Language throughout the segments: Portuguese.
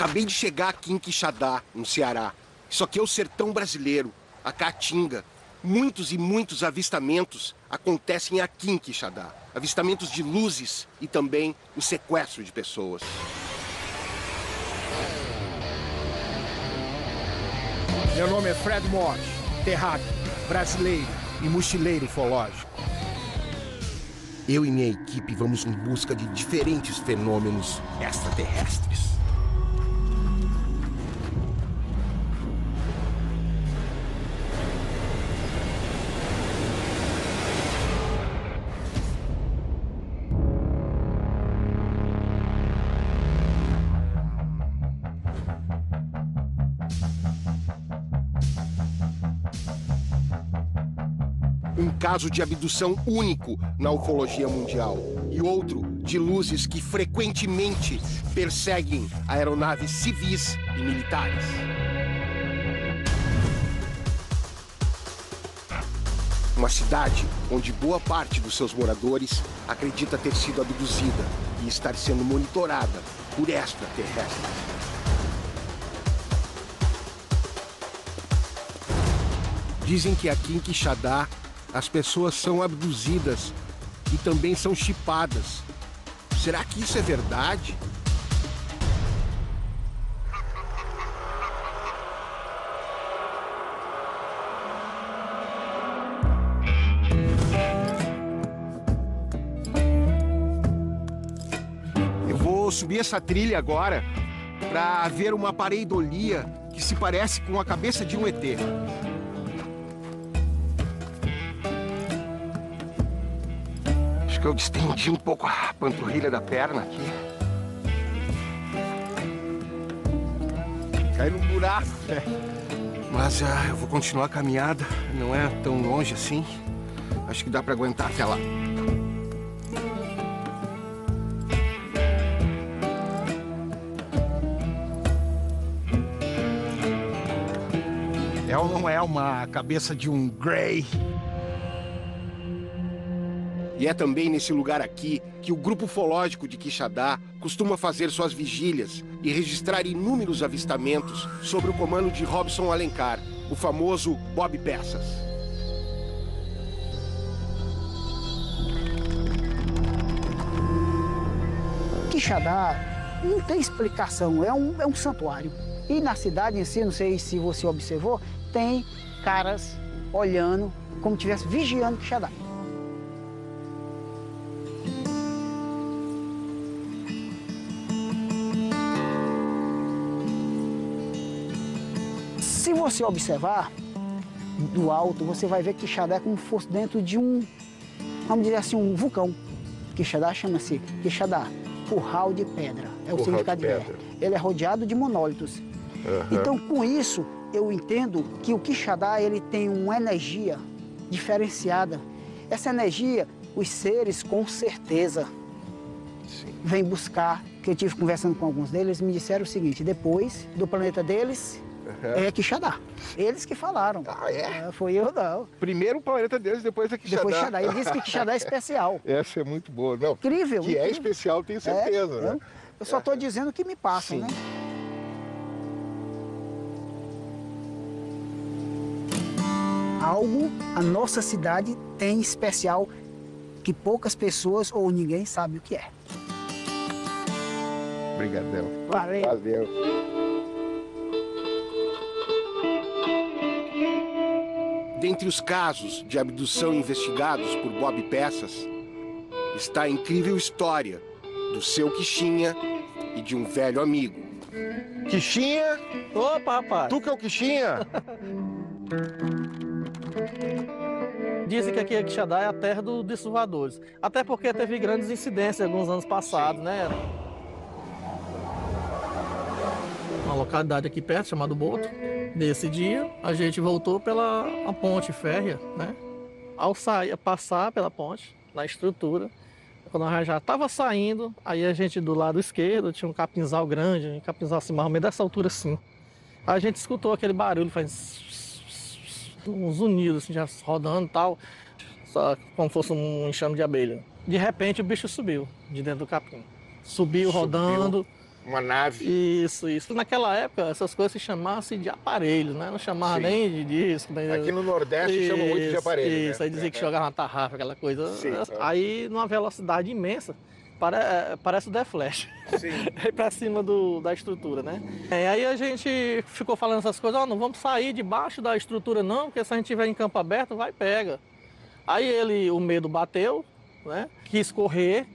Acabei de chegar aqui em Quixadá, no Ceará. Isso aqui é o sertão brasileiro, a Caatinga. Muitos e muitos avistamentos acontecem aqui em Quixadá. Avistamentos de luzes e também o sequestro de pessoas. Meu nome é Fred Morte, terráqueo, brasileiro e mochileiro ufológico. Eu e minha equipe vamos em busca de diferentes fenômenos extraterrestres. Um caso de abdução único na ufologia mundial e outro de luzes que frequentemente perseguem aeronaves civis e militares. Uma cidade onde boa parte dos seus moradores acredita ter sido abduzida e estar sendo monitorada por extraterrestres. Dizem que aqui em Quixadá as pessoas são abduzidas e também são chipadas. Será que isso é verdade? Eu vou subir essa trilha agora para ver uma pareidolia que se parece com a cabeça de um ET. Eu distendi um pouco a panturrilha da perna aqui. Cai num buraco, né? Mas eu vou continuar a caminhada. Não é tão longe assim. Acho que dá pra aguentar até lá. É ou não é uma cabeça de um Grey? E é também nesse lugar aqui que o Grupo Ufológico de Quixadá costuma fazer suas vigílias e registrar inúmeros avistamentos sob o comando de Robson Alencar, o famoso Bob Peças. Quixadá não tem explicação, é um santuário. E na cidade em si, não sei se você observou, tem caras olhando como se estivesse vigiando Quixadá. Se você observar do alto, você vai ver que Quixadá é como se fosse dentro de vamos dizer assim, um vulcão. Quixadá chama-se Quixadá, curral de pedra, é o significado de pedra. Ele é rodeado de monólitos. Então, com isso, eu entendo que o Quixadá ele tem uma energia diferenciada. Essa energia, os seres, com certeza, vêm buscar, que eu tive conversando com alguns deles, me disseram o seguinte: depois do planeta deles, é Quixadá. Eles que falaram. Ah, é? Foi eu, não. Primeiro o planeta deles, depois é Quixadá. Depois Quixadá. Ele disse que Quixadá é especial. Essa é muito boa. Não, incrível. Que incrível. é especial, tenho certeza, né? Eu só estou dizendo o que me passam, né? Algo a nossa cidade tem especial que poucas pessoas ou ninguém sabe o que é. Obrigadão. Valeu. Valeu. Dentre os casos de abdução investigados por Bob Peças, está a incrível história do seu Quixinha e de um velho amigo. Quixinha? Opa, rapaz! Tu que é o Quixinha? Dizem que aqui em Quixadá é a terra dos voadores. Até porque teve grandes incidências alguns anos passados, né? Uma localidade aqui perto, chamada Boto. Nesse dia, a gente voltou pela a ponte férrea, né? Ao passar pela ponte, na estrutura, quando a gente já estava saindo, aí a gente do lado esquerdo tinha um capinzal grande, um capinzal assim, mais ou menos dessa altura assim. Aí a gente escutou aquele barulho, faz uns unidos, assim, já rodando e tal, só como fosse enxame de abelha. De repente o bicho subiu de dentro do capim. Subiu rodando, Uma nave. Isso. Naquela época, essas coisas se chamavam de aparelhos, né? Não chamava nem de disco. Nem... Aqui no Nordeste chamam muito de aparelho. Isso, aí dizia que jogava uma tarrafa, aquela coisa. Sim. Aí, numa velocidade imensa, parece o The Flash. Sim. Aí pra cima da estrutura, né? Aí a gente ficou falando essas coisas, não vamos sair debaixo da estrutura não, porque se a gente estiver em campo aberto, vai pega. Aí o medo bateu, né? Quis correr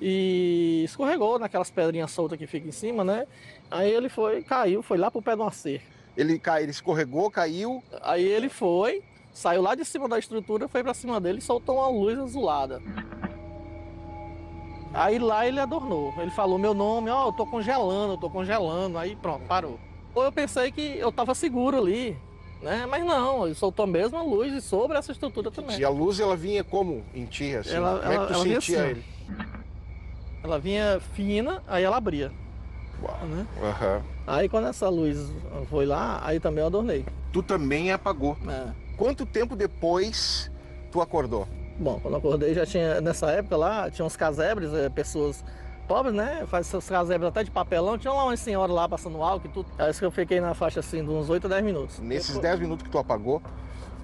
e escorregou naquelas pedrinhas soltas que ficam em cima, né? Aí ele caiu, foi lá pro pé de uma cerca. Ele escorregou, caiu. Aí ele saiu lá de cima da estrutura, foi pra cima dele e soltou uma luz azulada. Aí lá ele adornou, ele falou meu nome, eu tô congelando, aí pronto, parou. Eu pensei que eu tava seguro ali, né? Mas não, ele soltou a mesma luz sobre essa estrutura também. E a luz, ela vinha como em ti, assim? Como é que tu sentia assim, ele? Ela vinha fina, aí ela abria. Uau. Né? Uhum. Aí quando essa luz foi lá, aí também eu adornei. Tu também apagou. Quanto tempo depois tu acordou? Bom, quando eu acordei já tinha, nessa época lá, tinha uns casebres, pessoas pobres, né? Faz seus casebres até de papelão, tinha lá uma senhora lá passando álcool e tudo. Aí que eu fiquei na faixa assim de uns 8 a 10 minutos. Nesses 10 minutos que tu apagou,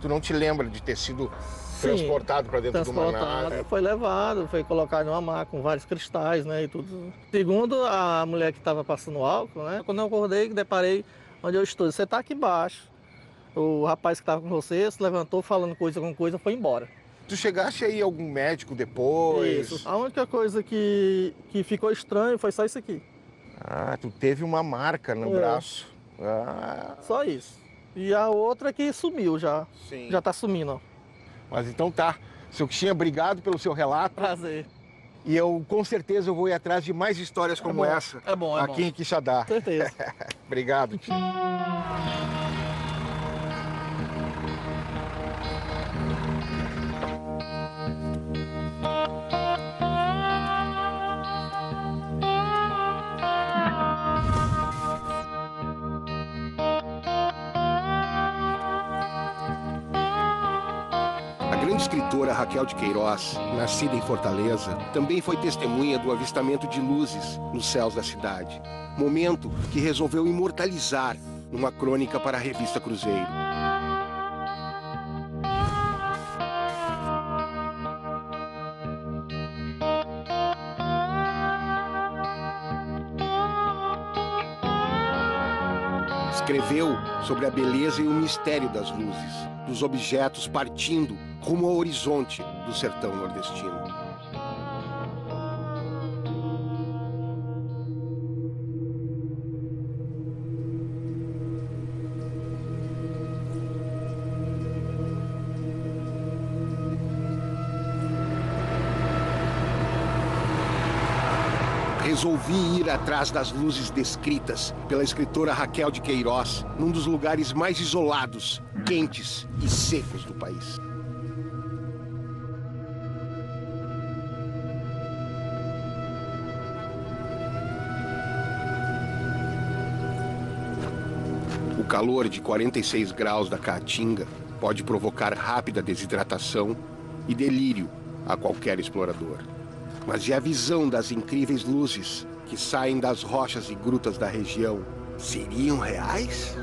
tu não te lembra de ter sido transportado para dentro de uma nave? Foi levado, foi colocado numa maca com vários cristais, né, e tudo. Segundo a mulher que estava passando álcool, né? Quando eu acordei, deparei onde eu estou. Você está aqui embaixo. O rapaz que estava com você se levantou falando coisa com coisa, foi embora. Tu chegaste aí algum médico depois? Isso. A única coisa que ficou estranho foi só isso aqui. Ah, tu teve uma marca no braço. Ah. Só isso. E a outra que sumiu já. Sim. Já tá sumindo, ó. Mas então tá. Seu Quixinha, obrigado pelo seu relato. Prazer. E eu, com certeza, eu vou ir atrás de mais histórias como essa. É bom. Aqui em Quixadá. Com certeza. Obrigado. A grande escritora Raquel de Queiroz, nascida em Fortaleza, também foi testemunha do avistamento de luzes nos céus da cidade. Momento que resolveu imortalizar numa crônica para a revista Cruzeiro. Escreveu sobre a beleza e o mistério das luzes, dos objetos partindo rumo ao horizonte do sertão nordestino. Resolvi ir atrás das luzes descritas pela escritora Raquel de Queiroz, num dos lugares mais isolados, quentes e secos do país. O calor de 46 graus da Caatinga pode provocar rápida desidratação e delírio a qualquer explorador. Mas e a visão das incríveis luzes que saem das rochas e grutas da região seriam reais?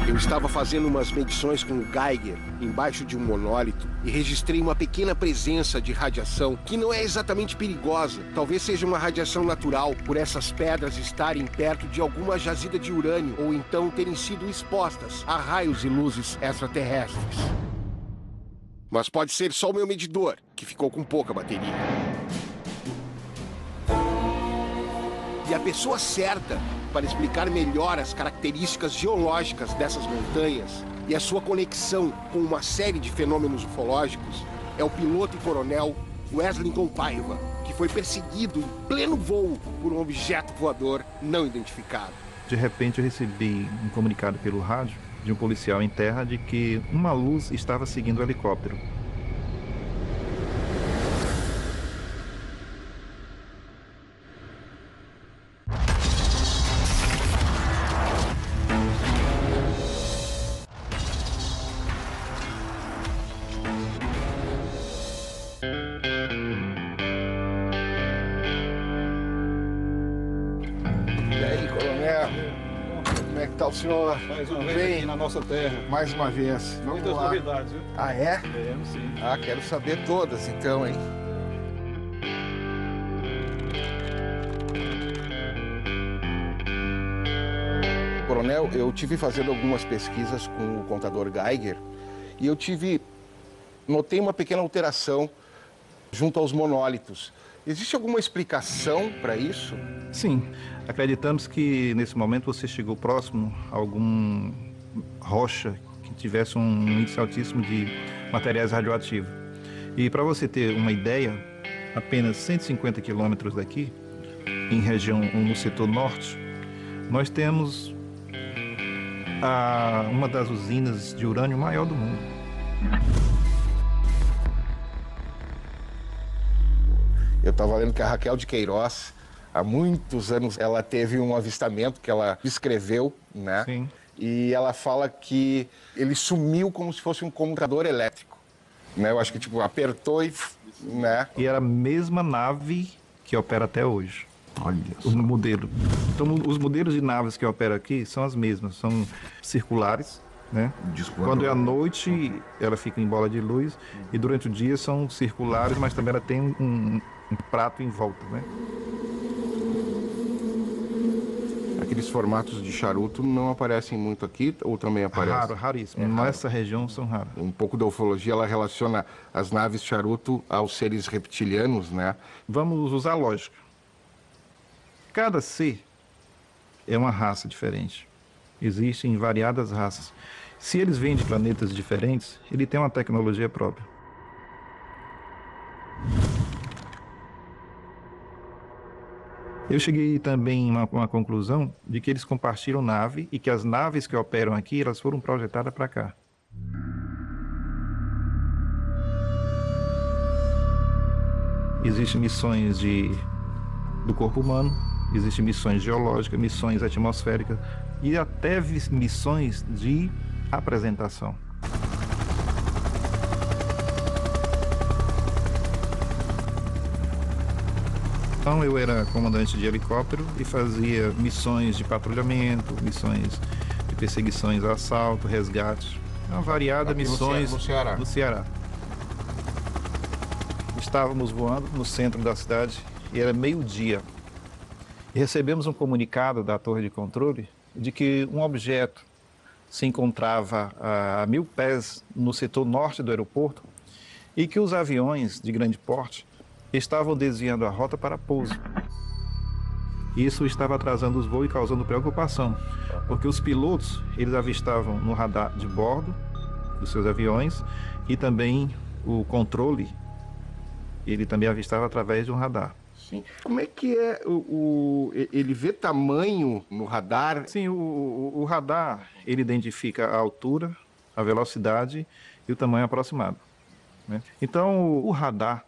Eu estava fazendo umas medições com o Geiger embaixo de um monólito e registrei uma pequena presença de radiação que não é exatamente perigosa. Talvez seja uma radiação natural por essas pedras estarem perto de alguma jazida de urânio ou então terem sido expostas a raios e luzes extraterrestres. Mas pode ser só o meu medidor, que ficou com pouca bateria. E a pessoa certa para explicar melhor as características geológicas dessas montanhas e a sua conexão com uma série de fenômenos ufológicos é o piloto e coronel Weslington Paiva, que foi perseguido em pleno voo por um objeto voador não identificado. De repente eu recebi um comunicado pelo rádio de um policial em terra de que uma luz estava seguindo o helicóptero. E aí, coronel? Como é que tá o senhor? Mais uma Tudo vez bem? aqui na nossa terra. Mais uma vez. Vamos Muitas lá. novidades, viu? Ah, é? Temos sim. Ah, quero saber todas então, hein? Coronel, eu tive fazendo algumas pesquisas com o contador Geiger e notei uma pequena alteração junto aos monólitos. Existe alguma explicação para isso? Sim, acreditamos que nesse momento você chegou próximo a algum rocha que tivesse um índice altíssimo de materiais radioativos. E para você ter uma ideia, apenas 150 quilômetros daqui, em região no setor norte, nós temos uma das usinas de urânio maior do mundo. Eu estava lendo que a Raquel de Queiroz, há muitos anos, ela teve um avistamento que ela descreveu, né? Sim. E ela fala que ele sumiu como se fosse um computador elétrico, né? Eu acho que, tipo, apertou e... né? E era a mesma nave que opera até hoje. Olha O modelo. Então, os modelos de naves que operam aqui são as mesmas, são circulares, né? Quando é à noite, ela fica em bola de luz, e durante o dia são circulares, mas também ela tem um prato em volta, né? Aqueles formatos de charuto não aparecem muito aqui, ou também aparecem? Raro, raríssimo. É raro. Nessa região são raros. Um pouco da ufologia, ela relaciona as naves charuto aos seres reptilianos, né? Vamos usar lógica. Cada ser é uma raça diferente. Existem variadas raças. Se eles vêm de planetas diferentes, ele tem uma tecnologia própria. Eu cheguei também a uma conclusão de que eles compartilham nave e que as naves que operam aqui, elas foram projetadas para cá. Existem missões do corpo humano, existem missões geológicas, missões atmosféricas e até missões de apresentação. Então eu era comandante de helicóptero e fazia missões de patrulhamento, missões de perseguições, assalto, resgate, uma variada Aqui missões no Ceará. no Ceará. Estávamos voando no centro da cidade e era meio-dia. E recebemos um comunicado da torre de controle de que um objeto se encontrava a 1000 pés no setor norte do aeroporto e que os aviões de grande porte estavam desviando a rota para pouso. Isso estava atrasando os voos e causando preocupação, porque os pilotos, eles avistavam no radar de bordo dos seus aviões e também o controle, ele também avistava através de um radar. Sim. Como é que é ele vê tamanho no radar? Sim, o radar, ele identifica a altura, a velocidade e o tamanho aproximado, né? Então, o radar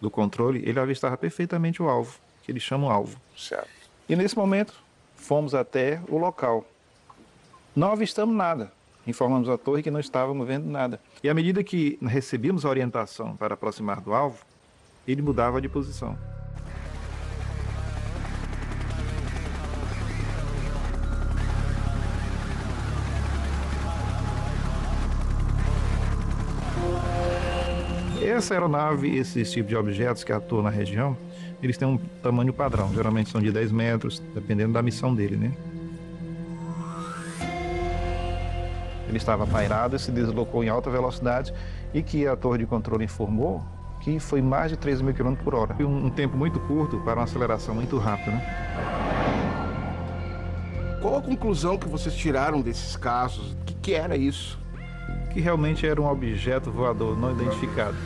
do controle, ele avistava perfeitamente o alvo, que eles chamam alvo. Certo. E nesse momento, fomos até o local. Não avistamos nada. Informamos a torre que não estávamos vendo nada. E à medida que recebíamos a orientação para aproximar do alvo, ele mudava de posição. Essa aeronave, esse tipo de objetos que atuam na região, eles têm um tamanho padrão, geralmente são de 10 metros, dependendo da missão dele, né? Ele estava pairado e se deslocou em alta velocidade e que a torre de controle informou que foi mais de 3.000 km por hora. Foi um tempo muito curto para uma aceleração muito rápida, né? Qual a conclusão que vocês tiraram desses casos? O que era isso? Que realmente era um objeto voador não identificado.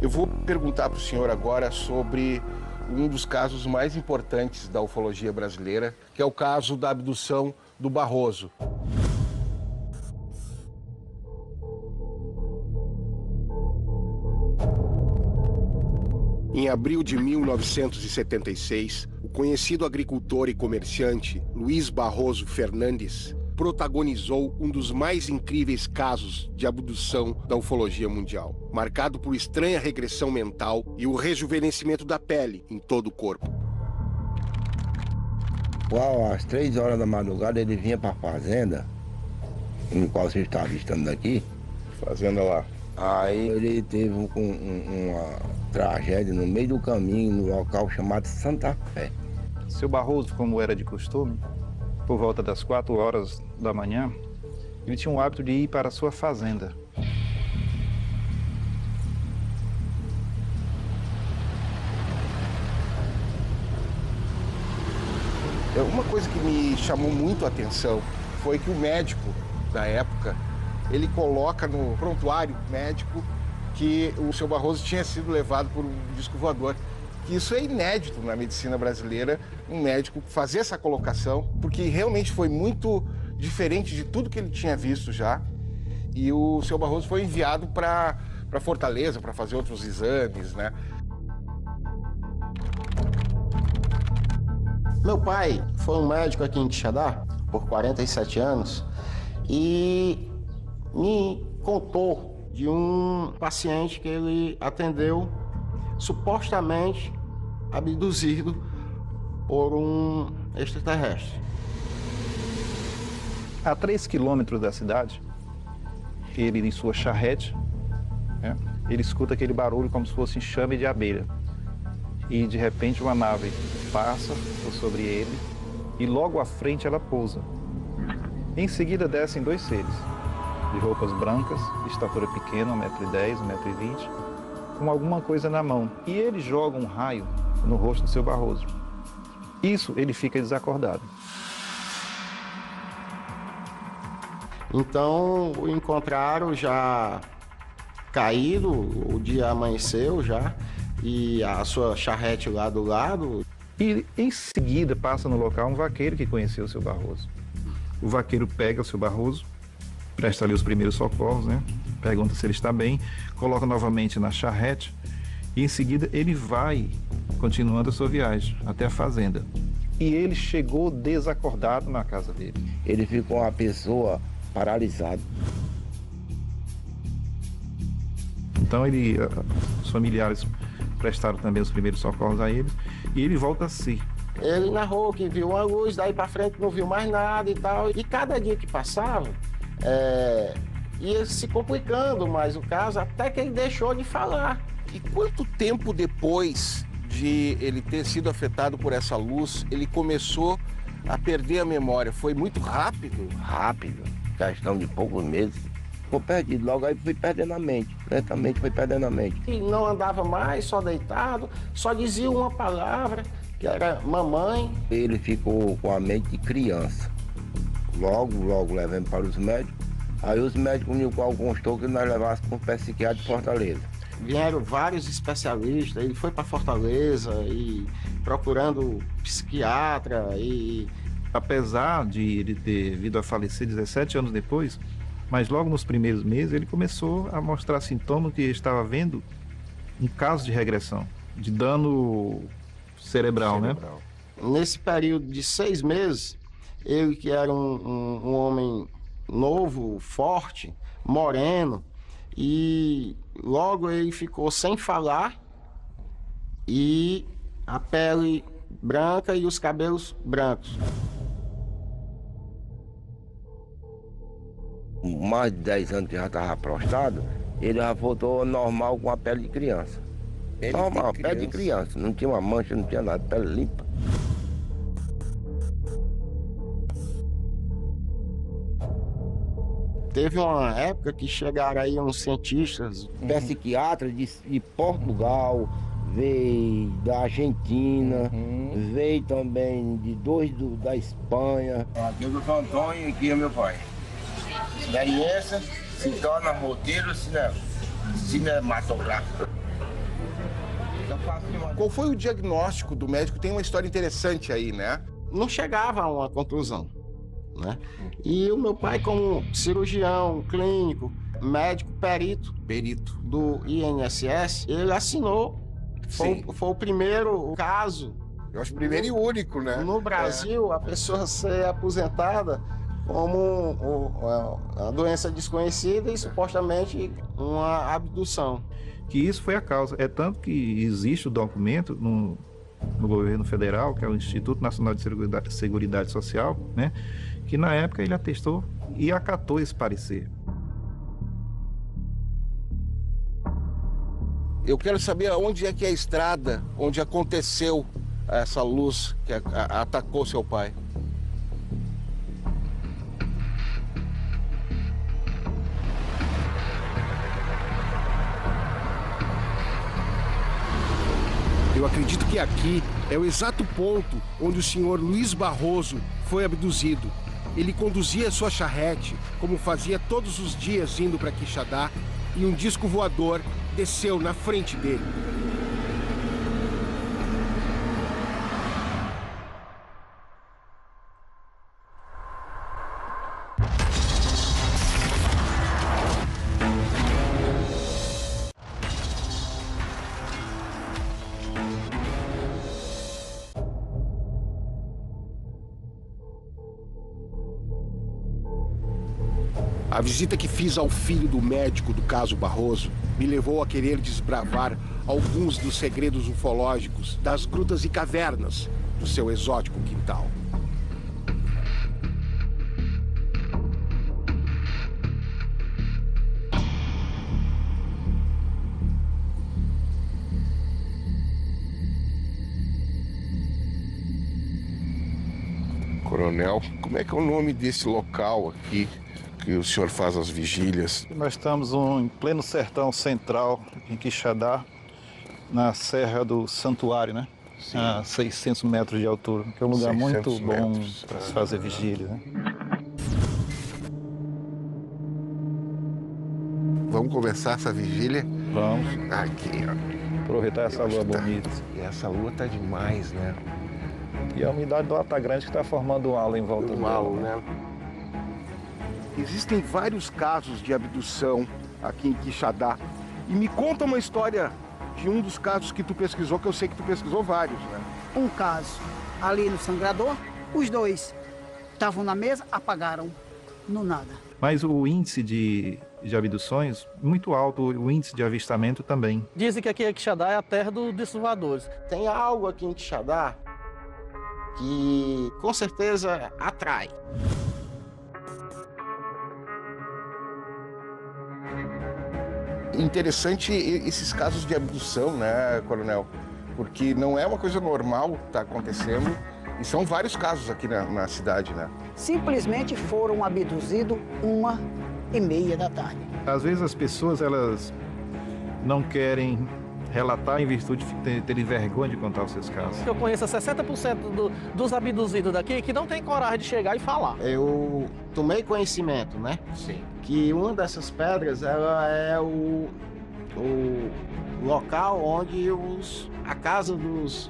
Eu vou perguntar para o senhor agora sobre um dos casos mais importantes da ufologia brasileira, que é o caso da abdução do Barroso. Em abril de 1976, o conhecido agricultor e comerciante Luiz Barroso Fernandes protagonizou um dos mais incríveis casos de abdução da ufologia mundial, marcado por estranha regressão mental e o rejuvenescimento da pele em todo o corpo. Às 3 horas da madrugada ele vinha para a fazenda, em qual você está avistando daqui. Fazenda lá. Aí ele teve uma tragédia no meio do caminho, no local chamado Santa Fé. Seu Barroso, como era de costume, por volta das 4 horas da manhã, ele tinha o hábito de ir para a sua fazenda. Uma coisa que me chamou muito a atenção foi que o médico da época, ele coloca no prontuário médico que o seu Barroso tinha sido levado por um disco voador. Que isso é inédito na medicina brasileira, um médico fazer essa colocação, porque realmente foi muito diferente de tudo que ele tinha visto já. E o seu Barroso foi enviado para Fortaleza para fazer outros exames, né? Meu pai foi um médico aqui em Quixadá por 47 anos e me contou de um paciente que ele atendeu supostamente abduzido por um extraterrestre. A 3 quilômetros da cidade, ele em sua charrete, né, ele escuta aquele barulho como se fosse enxame de abelha. E de repente uma nave passa por sobre ele e logo à frente ela pousa. Em seguida descem 2 seres, de roupas brancas, de estatura pequena, 1,10 m, 1,20 m, com alguma coisa na mão. E ele joga um raio no rosto do seu Barroso. Isso ele fica desacordado. Então o encontraram já caído, o dia amanheceu já, e a sua charrete lá do lado. E em seguida passa no local um vaqueiro que conheceu o seu Barroso. O vaqueiro pega o seu Barroso, presta ali os primeiros socorros, né? Pergunta se ele está bem, coloca novamente na charrete e em seguida ele vai continuando a sua viagem até a fazenda. E ele chegou desacordado na casa dele. Ele ficou uma pessoa paralisada. Então os familiares prestaram também os primeiros socorros a ele e ele volta a si. Ele narrou que viu uma luz, daí para frente não viu mais nada e tal. E cada dia que passava, ia se complicando mais o caso, até que ele deixou de falar. E quanto tempo depois de ele ter sido afetado por essa luz, ele começou a perder a memória? Foi muito rápido? Rápido, questão de poucos meses. Ficou perdido, logo aí fui perdendo a mente, lentamente foi perdendo a mente. E não andava mais, só deitado, só dizia uma palavra, que era mamãe. Ele ficou com a mente de criança. Logo levamos para os médicos. Aí os médicos no qual constou que nós levássemos para o psiquiatra de Fortaleza. Vieram vários especialistas, ele foi para Fortaleza e procurando psiquiatra e... Apesar de ele ter vindo a falecer 17 anos depois, mas logo nos primeiros meses ele começou a mostrar sintomas que estava vendo um caso de regressão, de dano cerebral, né? Nesse período de 6 meses, ele que era um homem novo, forte, moreno, e logo ele ficou sem falar e a pele branca e os cabelos brancos. Mais de 10 anos que já estava prostrado, ele já voltou normal com a pele de criança. Normal, pele de criança, não tinha uma mancha, não tinha nada, pele limpa. Teve uma época que chegaram aí uns cientistas, Psiquiatras de Portugal, veio da Argentina, veio também de 2 da Espanha. Aqui é o doutor Antônio e aqui é meu pai. Experiência se torna roteiro cinematográfico. Qual foi o diagnóstico do médico? Tem uma história interessante aí, né? Não chegava a uma conclusão, né? E o meu pai, como cirurgião clínico, médico perito do INSS, ele assinou. Foi o primeiro caso. Eu acho primeiro e único, né? No Brasil, a pessoa ser aposentada como uma doença desconhecida e supostamente uma abdução. Que isso foi a causa. É tanto que existe o documento no governo federal, que é o Instituto Nacional de Seguridade Social, né? Que na época ele atestou e acatou esse parecer. Eu quero saber onde é que é a estrada onde aconteceu essa luz que atacou seu pai. Eu acredito que aqui é o exato ponto onde o senhor Luiz Barroso foi abduzido. Ele conduzia sua charrete, como fazia todos os dias indo para Quixadá, e um disco voador desceu na frente dele. A visita que fiz ao filho do médico do caso Barroso me levou a querer desbravar alguns dos segredos ufológicos das grutas e cavernas do seu exótico quintal. Coronel, como é que é o nome desse local aqui que o senhor faz as vigílias? Nós estamos em pleno sertão central, em Quixadá, na Serra do Santuário, né? Sim. A 600 metros de altura, que é um lugar muito bom para se fazer vigília, né? Vamos começar essa vigília? Vamos. Aqui, ó. Aproveitar essa lua bonita. E essa lua tá demais, né? E a umidade do ar tá grande, que está formando um halo em volta do halo, né? Existem vários casos de abdução aqui em Quixadá. E me conta uma história de um dos casos que tu pesquisou, que eu sei que tu pesquisou vários, né? Um caso ali no Sangrador, os dois estavam na mesa, apagaram no nada. Mas o índice de abduções, muito alto, o índice de avistamento também. Dizem que aqui em Quixadá é a terra dos voadores. Tem algo aqui em Quixadá que com certeza atrai. Interessante esses casos de abdução, né, Coronel? Porque não é uma coisa normal que está acontecendo e são vários casos aqui na cidade, né? Simplesmente foram abduzidos 1h30 da tarde. Às vezes as pessoas, elas não querem relatar em virtude de terem vergonha de contar os seus casos. Eu conheço 60% dos abduzidos daqui que não tem coragem de chegar e falar. Eu tomei conhecimento, né? Sim. Que uma dessas pedras, ela é o local onde a casa dos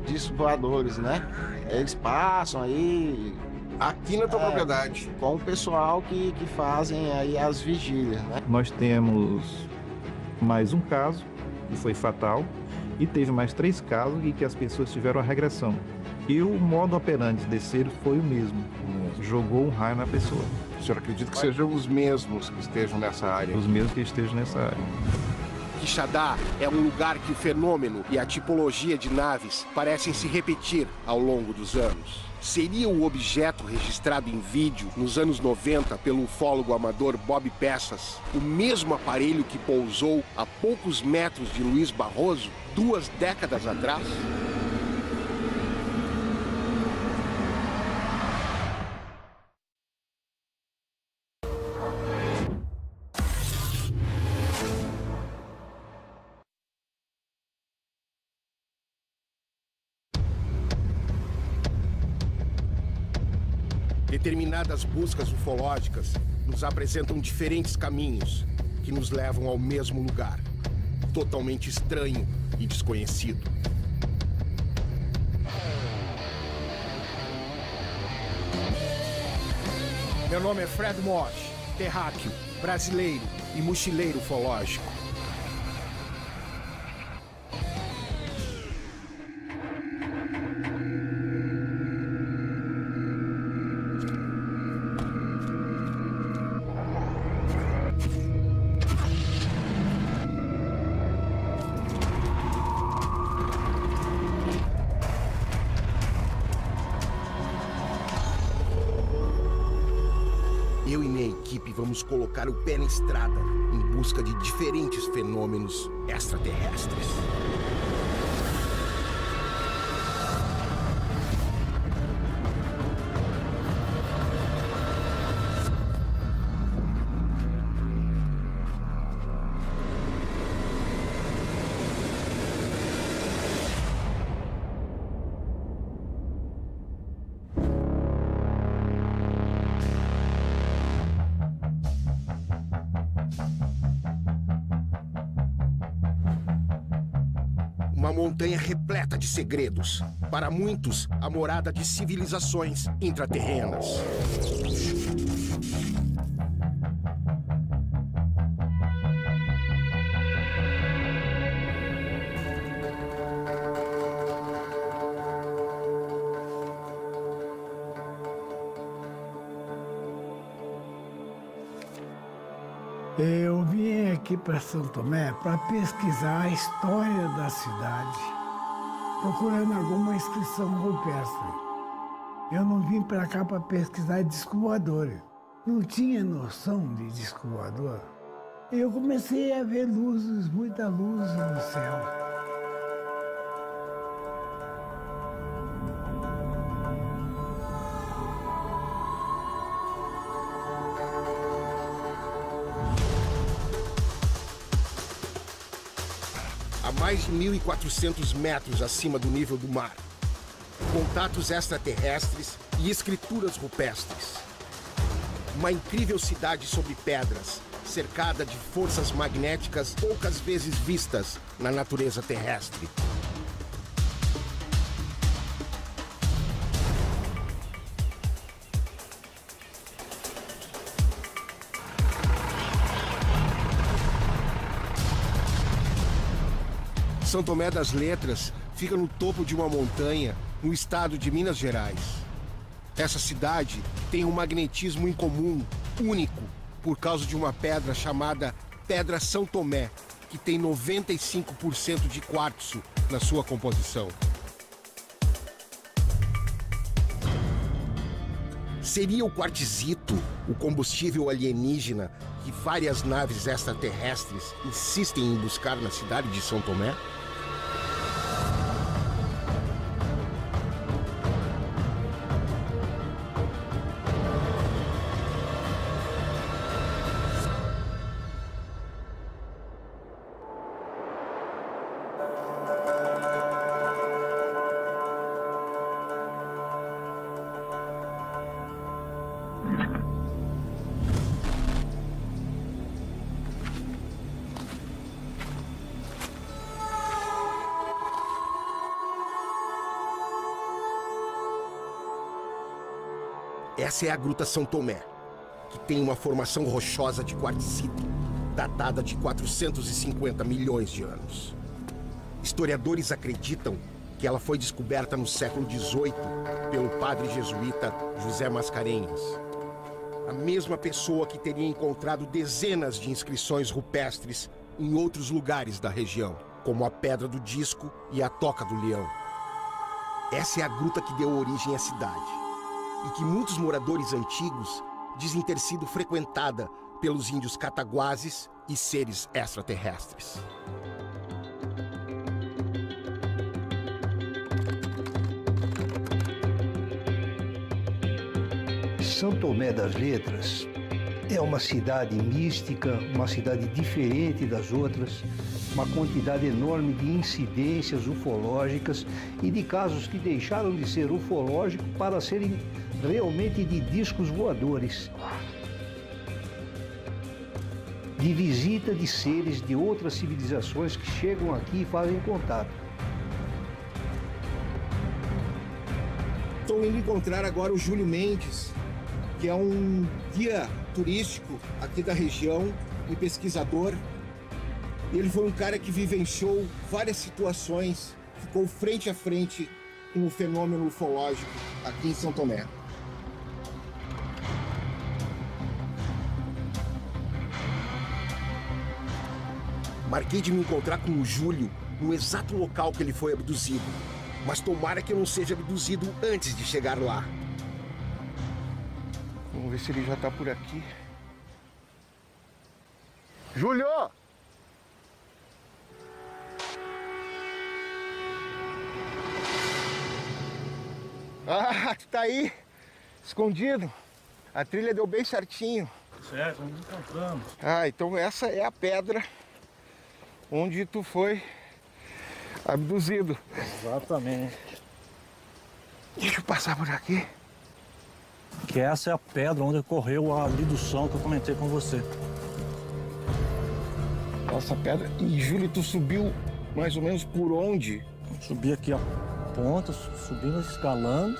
discos voadores, né? Eles passam aí... Aqui na tua propriedade. Com o pessoal que fazem aí as vigílias, né? Nós temos mais um caso que foi fatal e teve mais 3 casos em que as pessoas tiveram a regressão. E o modo operandi descer foi o mesmo. Jogou um raio na pessoa. O senhor acredita que sejam os mesmos que estejam nessa área? Os mesmos que estejam nessa área. Quixadá é um lugar que o fenômeno e a tipologia de naves parecem se repetir ao longo dos anos. Seria o objeto registrado em vídeo nos anos 90 pelo ufólogo amador Bob Peças o mesmo aparelho que pousou a poucos metros de Luiz Barroso 2 décadas atrás? Determinadas buscas ufológicas nos apresentam diferentes caminhos que nos levam ao mesmo lugar, totalmente estranho e desconhecido. Meu nome é Fred Morte, terráqueo, brasileiro e mochileiro ufológico. Eu e minha equipe vamos colocar o pé na estrada em busca de diferentes fenômenos extraterrestres. Uma montanha repleta de segredos. Para muitos, a morada de civilizações intraterrenas. Eu vim aqui para São Tomé para pesquisar a história da cidade, procurando alguma inscrição rupestre. Eu não vim para cá para pesquisar disco voador. Não tinha noção de disco voador. Eu comecei a ver luzes, muita luz no céu. A mais de 1.400 metros acima do nível do mar. Contatos extraterrestres e escrituras rupestres. Uma incrível cidade sobre pedras, cercada de forças magnéticas poucas vezes vistas na natureza terrestre. São Tomé das Letras fica no topo de uma montanha no estado de Minas Gerais. Essa cidade tem um magnetismo incomum, único, por causa de uma pedra chamada Pedra São Tomé, que tem 95% de quartzo na sua composição. Seria o quartzito o combustível alienígena que várias naves extraterrestres insistem em buscar na cidade de São Tomé? Essa é a Gruta São Tomé, que tem uma formação rochosa de quartzito, datada de 450 milhões de anos. Historiadores acreditam que ela foi descoberta no século XVIII pelo padre jesuíta José Mascarenhas. A mesma pessoa que teria encontrado dezenas de inscrições rupestres em outros lugares da região, como a Pedra do Disco e a Toca do Leão. Essa é a gruta que deu origem à cidade, e que muitos moradores antigos dizem ter sido frequentada pelos índios cataguases e seres extraterrestres. São Tomé das Letras é uma cidade mística, uma cidade diferente das outras, uma quantidade enorme de incidências ufológicas e de casos que deixaram de ser ufológicos para serem realmente de discos voadores. de visita de seres de outras civilizações que chegam aqui e fazem contato. Estou indo encontrar agora o Júlio Mendes, que é um guia turístico aqui da região e pesquisador. Ele foi um cara que vivenciou várias situações, ficou frente a frente com o fenômeno ufológico aqui em São Tomé. Marquei de me encontrar com o Júlio no exato local que ele foi abduzido. Mas tomara que eu não seja abduzido antes de chegar lá. Vamos ver se ele já tá por aqui. Júlio! Ah, tu tá aí, escondido. A trilha deu bem certinho. Certo, nos encontramos. Ah, então essa é a pedra onde tu foi abduzido. Exatamente. Deixa eu passar por aqui. Que essa é a pedra onde ocorreu a abdução que eu comentei com você. Nossa, pedra. E Júlio, tu subiu mais ou menos por onde? Subi aqui a ponta, subindo, escalando,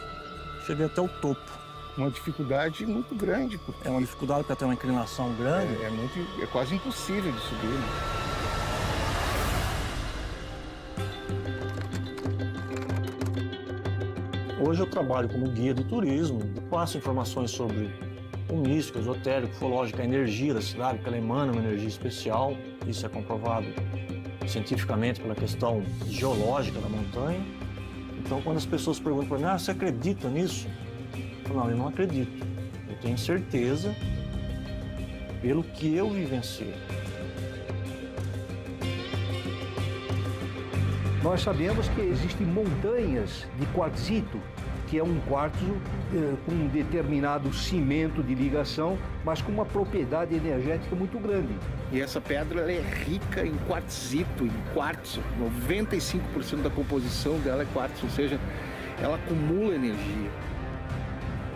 cheguei até o topo. Uma dificuldade muito grande. É uma dificuldade porque tem uma inclinação grande. É quase impossível de subir. Né? Hoje eu trabalho como guia de turismo, passo informações sobre o místico, esotérico, ufológico, a energia da cidade, porque ela emana uma energia especial. Isso é comprovado cientificamente pela questão geológica da montanha. Então, quando as pessoas perguntam para mim, você acredita nisso? Eu falo, não, eu não acredito. Eu tenho certeza pelo que eu vivenciei. Nós sabemos que existem montanhas de quartzito, que é um quartzo com um determinado cimento de ligação, mas com uma propriedade energética muito grande. E essa pedra ela é rica em quartzito, em quartzo. 95% da composição dela é quartzo, ou seja, ela acumula energia.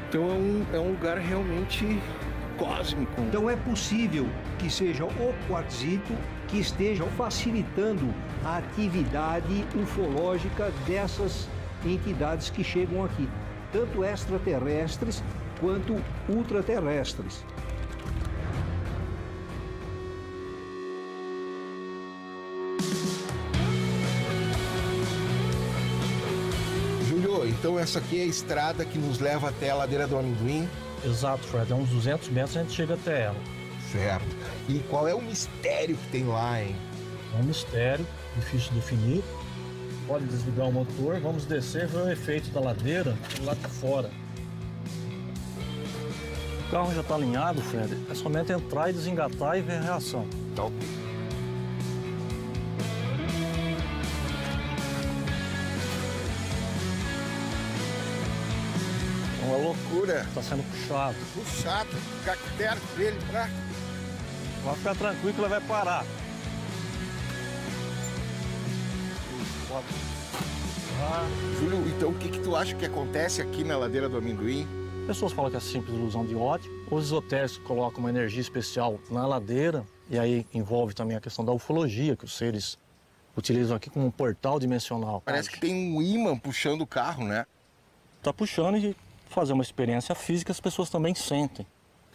Então é um lugar realmente cósmico. Então é possível que seja o quartzito que esteja facilitando a atividade ufológica dessas entidades que chegam aqui, tanto extraterrestres quanto ultraterrestres. Júlio, então essa aqui é a estrada que nos leva até a ladeira do Amendoim? Exato, Fred. É uns 200 metros a gente chega até ela. Certo. E qual é o mistério que tem lá, hein? É um mistério, difícil de definir. Pode desligar o motor, vamos descer, ver o efeito da ladeira do lado de fora. O carro já está alinhado, Fred. É somente entrar e desengatar e ver a reação. Tá ok. Uma loucura. Tá sendo puxado. Puxado. Ficar aqui perto dele pra... Vai ficar tranquilo que ele vai parar. Júlio, então o que tu acha que acontece aqui na ladeira do Amendoim? Pessoas falam que é simples ilusão de ótica. Os esotéricos colocam uma energia especial na ladeira, e aí envolve também a questão da ufologia, que os seres utilizam aqui como um portal dimensional. Parece que tem um ímã puxando o carro, né? Tá puxando e fazer uma experiência física as pessoas também sentem.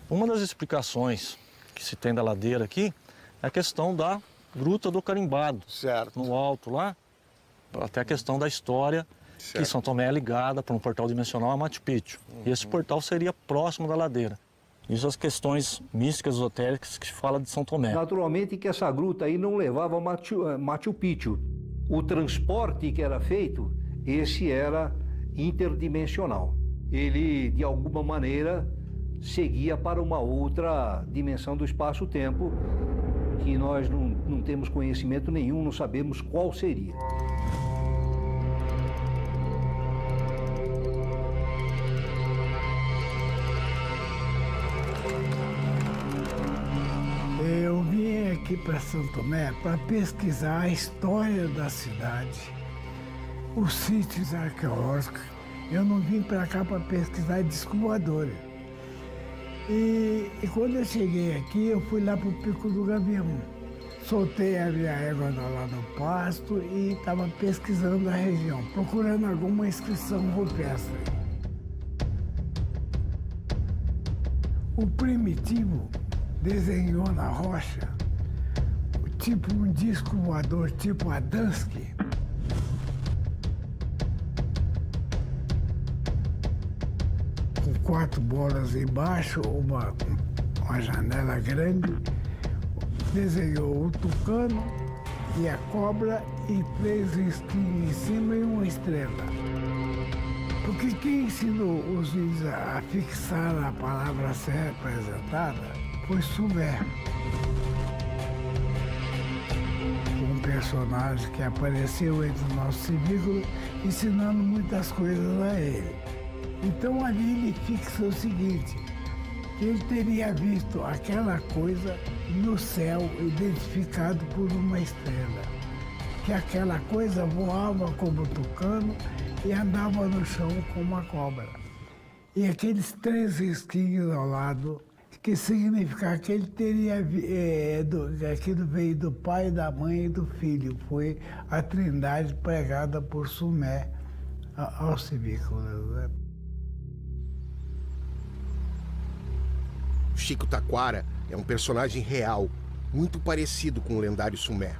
Uma das explicações que se tem da ladeira aqui é a questão da Gruta do Carimbado. Certo. No alto lá, até a questão da história, certo, que São Tomé é ligada por um portal dimensional a Machu Picchu. E esse portal seria próximo da ladeira. Isso as questões místicas, esotéricas que se fala de São Tomé. Naturalmente que essa gruta aí não levava a Machu Picchu. O transporte que era feito, esse era interdimensional. Ele, de alguma maneira, seguia para uma outra dimensão do espaço-tempo que nós não temos conhecimento nenhum, não sabemos qual seria. Eu vim aqui para São Tomé para pesquisar a história da cidade, os sítios arqueológicos. Eu não vim para cá para pesquisar disco voador. E quando eu cheguei aqui, eu fui lá pro Pico do Gavião. Soltei a minha égua lá no pasto e estava pesquisando a região, procurando alguma inscrição rupestre. O primitivo desenhou na rocha tipo um disco voador, tipo Adamski. Com 4 bolas embaixo, uma janela grande. Desenhou o tucano e a cobra e 3 risquinhos em cima e uma estrela. Porque quem ensinou os índios a fixar a palavra a ser representada foi Sumé. Um personagem que apareceu entre os nossos civícolas ensinando muitas coisas a ele. Então ali ele fixa o seguinte, que ele teria visto aquela coisa no céu identificado por uma estrela. Que aquela coisa voava como tucano e andava no chão como uma cobra. E aqueles 3 risquinhos ao lado, que significa que ele teria... aquilo veio do pai, da mãe e do filho. Foi a trindade pregada por Sumé aos civícolas, né? Chico Taquara é um personagem real, muito parecido com o lendário Sumé.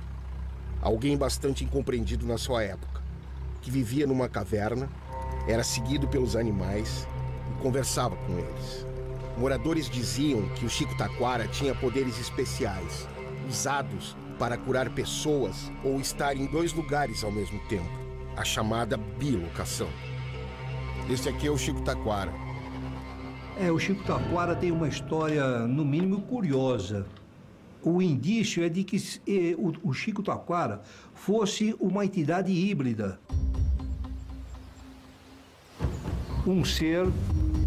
Alguém bastante incompreendido na sua época, que vivia numa caverna, era seguido pelos animais e conversava com eles. Moradores diziam que o Chico Taquara tinha poderes especiais, usados para curar pessoas ou estar em 2 lugares ao mesmo tempo, a chamada bilocação. Esse aqui é o Chico Taquara. O Chico Taquara tem uma história, no mínimo, curiosa. O indício é de que o Chico Taquara fosse uma entidade híbrida. Um ser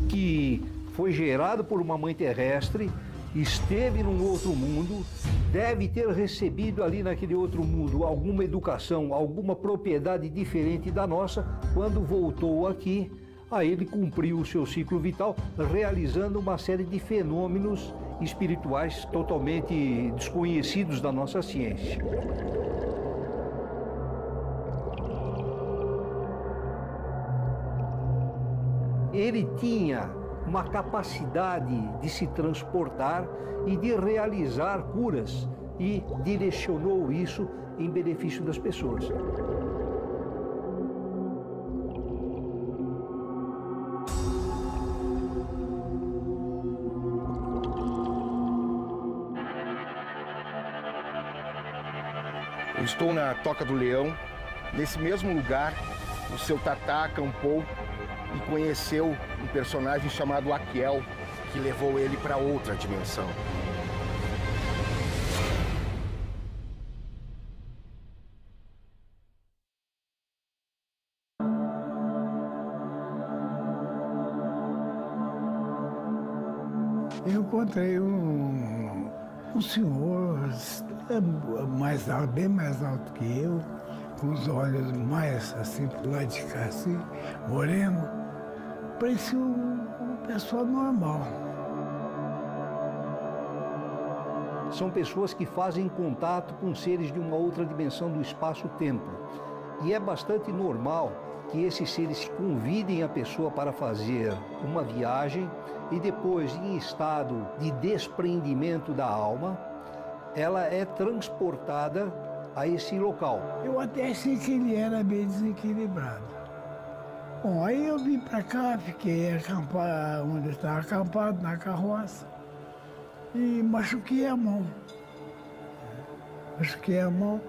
que foi gerado por uma mãe terrestre, esteve num outro mundo, deve ter recebido ali naquele outro mundo alguma educação, alguma propriedade diferente da nossa, quando voltou aqui. Aí ele cumpriu o seu ciclo vital, realizando uma série de fenômenos espirituais totalmente desconhecidos da nossa ciência. Ele tinha uma capacidade de se transportar e de realizar curas e direcionou isso em benefício das pessoas. Eu estou na Toca do Leão. Nesse mesmo lugar, o seu Tatá acampou e conheceu um personagem chamado Aquiel, que levou ele para outra dimensão. Eu encontrei um senhor mais alto, bem mais alto que eu, com os olhos mais assim, pro lado de cá, assim, moreno. Parecia uma pessoa normal. São pessoas que fazem contato com seres de uma outra dimensão do espaço-tempo. E é bastante normal que esses seres convidem a pessoa para fazer uma viagem e depois, em estado de desprendimento da alma, ela é transportada a esse local. Eu até achei que ele era bem desequilibrado. Bom, aí eu vim para cá, fiquei acampado, onde eu estava acampado, na carroça, e machuquei a mão. Machuquei a mão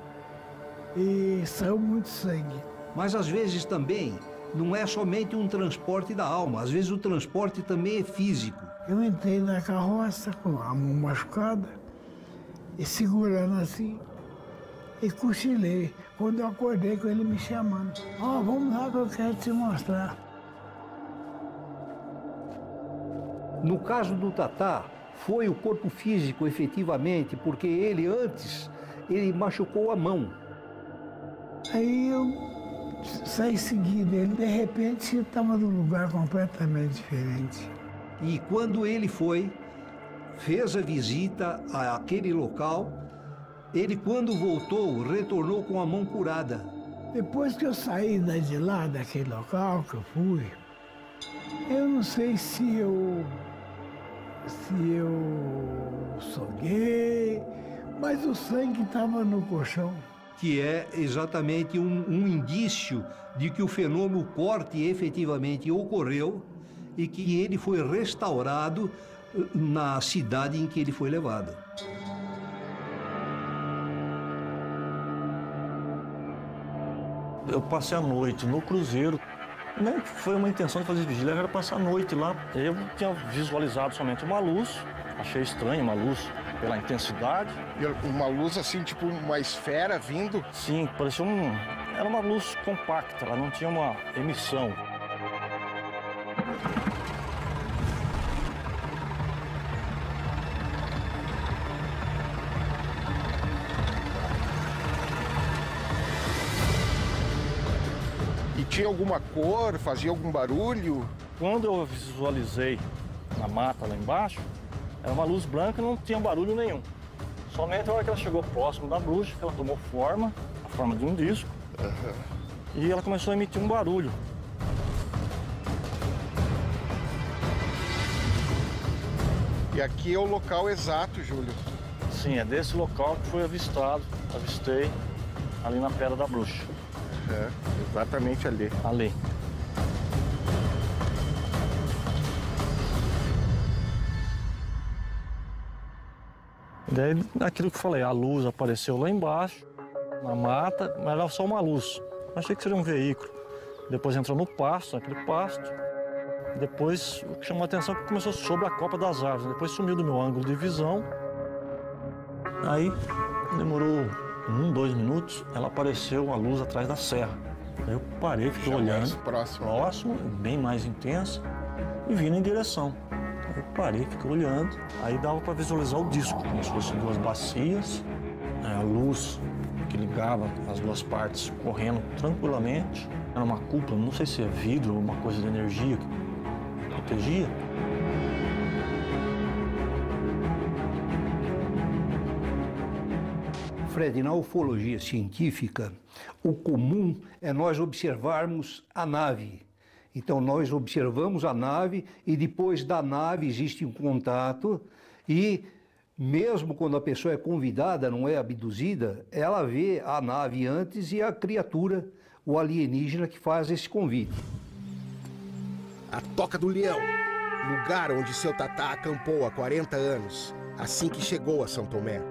e saiu muito sangue. Mas às vezes também não é somente um transporte da alma, às vezes o transporte também é físico. Eu entrei na carroça com a mão machucada e segurando assim, e cochilei. Quando eu acordei com ele me chamando, vamos lá que eu quero te mostrar. No caso do Tatá, foi o corpo físico efetivamente, porque ele antes, ele machucou a mão. Aí eu saí seguindo ele, de repente estava num lugar completamente diferente. E quando ele fez a visita àquele local, ele, quando voltou, retornou com a mão curada. Depois que eu saí de lá, daquele local que eu fui, eu não sei se eu sonhei, mas o sangue estava no colchão. Que é exatamente um indício de que o fenômeno corte efetivamente ocorreu e que ele foi restaurado na cidade em que ele foi levado. Eu passei a noite no cruzeiro. Não foi uma intenção de fazer vigília, era passar a noite lá. Eu tinha visualizado somente uma luz, achei estranho uma luz pela intensidade. E uma luz assim, tipo uma esfera vindo? Sim, parecia era uma luz compacta, ela não tinha uma emissão. Tinha alguma cor, fazia algum barulho? Quando eu visualizei na mata lá embaixo, era uma luz branca e não tinha barulho nenhum. Somente a hora que ela chegou próximo da bruxa, que ela tomou forma, a forma de um disco, e ela começou a emitir um barulho. E aqui é o local exato, Júlio? Sim, é desse local que foi avistei ali na Pedra da Bruxa. É, exatamente ali. Ali. Daí, aquilo que eu falei, a luz apareceu lá embaixo, na mata, mas era só uma luz. Achei que seria um veículo. Depois entrou no pasto, aquele pasto. Depois, o que chamou a atenção é que começou sobre a copa das árvores. Depois sumiu do meu ângulo de visão. Aí, demorou 2 minutos, ela apareceu a luz atrás da serra. Aí eu parei, fiquei olhando. Próximo, bem mais intensa, e vindo em direção. Aí eu parei, fiquei olhando. Aí dava para visualizar o disco, como se fossem 2 bacias, a luz que ligava as 2 partes correndo tranquilamente. Era uma cúpula, não sei se é vidro ou uma coisa de energia que protegia. Fred, na ufologia científica, o comum é nós observarmos a nave. Então, nós observamos a nave e depois da nave existe um contato e, mesmo quando a pessoa é convidada, não é abduzida, ela vê a nave antes e a criatura, o alienígena que faz esse convite. A Toca do Leão, lugar onde seu tatá acampou há 40 anos, assim que chegou a São Tomé,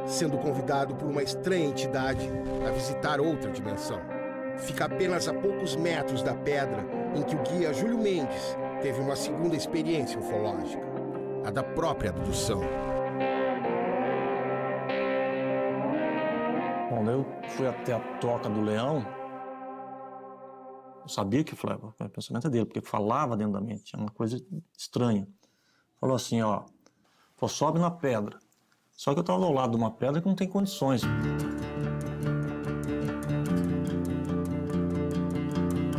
sendo convidado por uma estranha entidade a visitar outra dimensão. Fica apenas a poucos metros da pedra em que o guia Júlio Mendes teve uma segunda experiência ufológica, a da própria abdução. Quando eu fui até a Toca do Leão, eu sabia que o pensamento dele, porque falava dentro da mente, é uma coisa estranha. Falou assim, ó, sobe na pedra. Só que eu estava ao lado de uma pedra que não tem condições.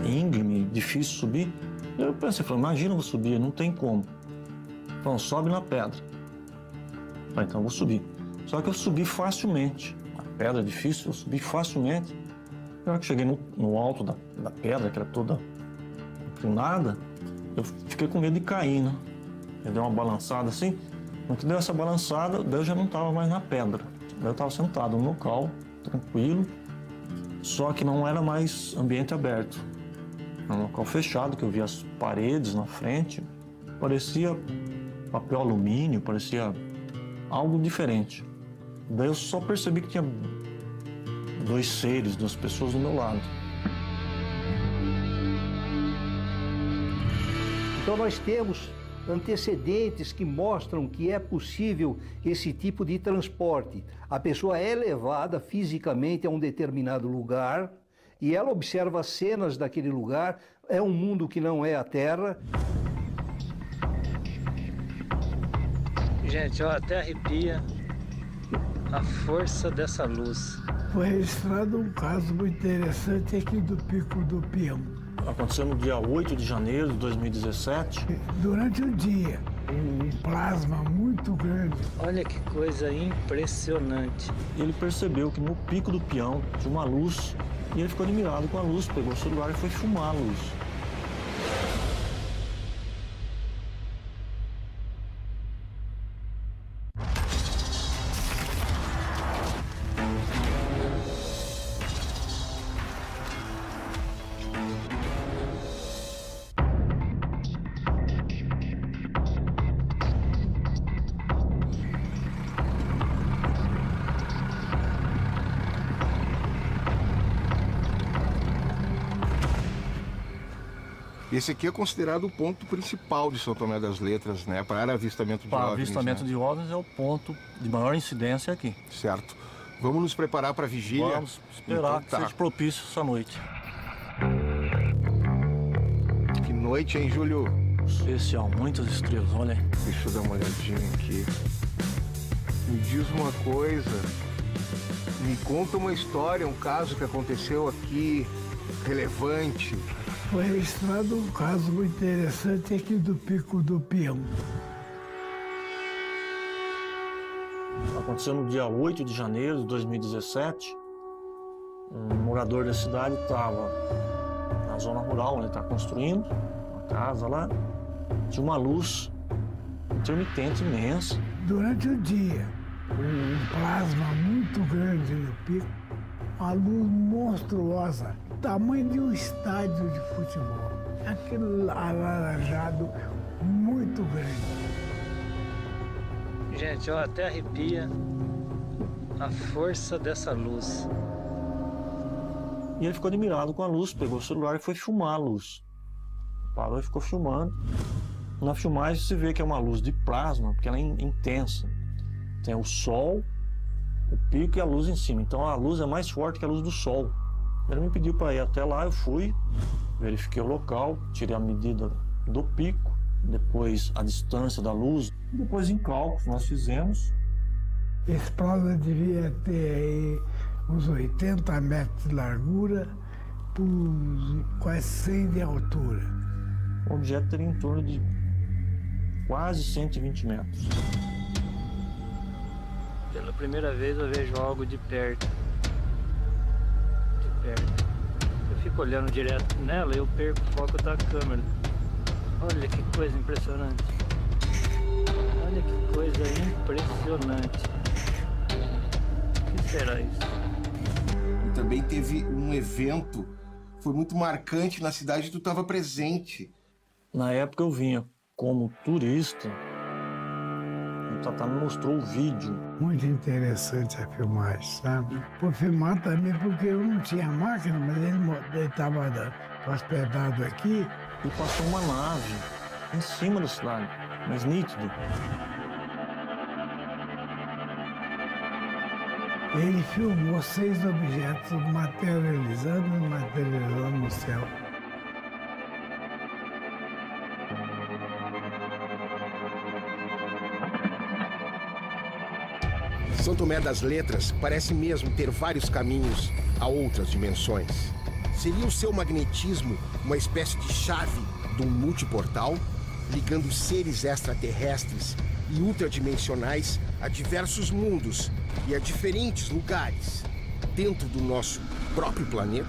Íngreme, difícil subir. Eu pensei, imagina eu vou subir, não tem como. Então, sobe na pedra. Então eu vou subir. Só que eu subi facilmente. A pedra é difícil, eu subi facilmente. Na hora que cheguei no alto da pedra, que era toda inclinada, eu fiquei com medo de cair, né? Eu dei uma balançada assim. Quando deu essa balançada, eu já não estava mais na pedra. Eu estava sentado no local, tranquilo, só que não era mais ambiente aberto. Era um local fechado, que eu via as paredes na frente. Parecia papel alumínio, parecia algo diferente. Daí eu só percebi que tinha 2 seres, 2 pessoas do meu lado. Então nós temos antecedentes que mostram que é possível esse tipo de transporte. A pessoa é levada fisicamente a um determinado lugar e ela observa as cenas daquele lugar. É um mundo que não é a Terra. Gente, ó, até arrepia a força dessa luz. Foi registrado um caso muito interessante aqui do Pico do Peão. Aconteceu no dia 8 de janeiro de 2017. Durante o dia, um plasma muito grande. Olha que coisa impressionante. Ele percebeu que no pico do peão tinha uma luz e ele ficou admirado com a luz, pegou o celular e foi filmar a luz. Esse aqui é considerado o ponto principal de São Tomé das Letras, né? Para avistamento de OVNIs. Para avistamento, né, de OVNIs é o ponto de maior incidência aqui. Certo. Vamos nos preparar para a vigília? Vamos esperar que seja propício essa noite. Que noite, hein, Júlio? Especial, muitas estrelas, olha aí. Deixa eu dar uma olhadinha aqui. Me diz uma coisa. Me conta uma história, um caso que aconteceu aqui, relevante. Foi registrado um caso muito interessante aqui do Pico do Peão. Aconteceu no dia 8 de janeiro de 2017. Um morador da cidade estava na zona rural, onde ele está construindo uma casa lá. Tinha uma luz intermitente imensa. Durante o dia, um plasma muito grande no pico, uma luz monstruosa, tamanho de um estádio de futebol. Aquele alaranjado muito grande. Gente, ó, até arrepia a força dessa luz. E ele ficou admirado com a luz, pegou o celular e foi filmar a luz. Parou e ficou filmando. Na filmagem se vê que é uma luz de plasma, porque ela é intensa. Tem o sol, o pico e a luz em cima. Então a luz é mais forte que a luz do sol. Ele me pediu para ir até lá, eu fui, verifiquei o local, tirei a medida do pico, depois a distância da luz, depois em cálculos nós fizemos. Esse plasma devia ter aí uns 80 metros de largura por quase 100 de altura. O objeto teria em torno de quase 120 metros. Pela primeira vez eu vejo algo de perto. Eu fico olhando direto nela e eu perco o foco da câmera. Olha que coisa impressionante. Olha que coisa impressionante. O que será isso? E também teve um evento, foi muito marcante na cidade, tu estava presente. Na época eu vinha como turista. O Tatá me mostrou o vídeo. Muito interessante a filmagem, sabe? Por filmar também porque eu não tinha máquina, mas ele estava hospedado aqui. E passou uma nave em cima da cidade, mas nítido. Ele filmou 6 objetos materializando no céu. São Tomé das Letras parece mesmo ter vários caminhos a outras dimensões. Seria o seu magnetismo uma espécie de chave de um multiportal, ligando seres extraterrestres e ultradimensionais a diversos mundos e a diferentes lugares dentro do nosso próprio planeta?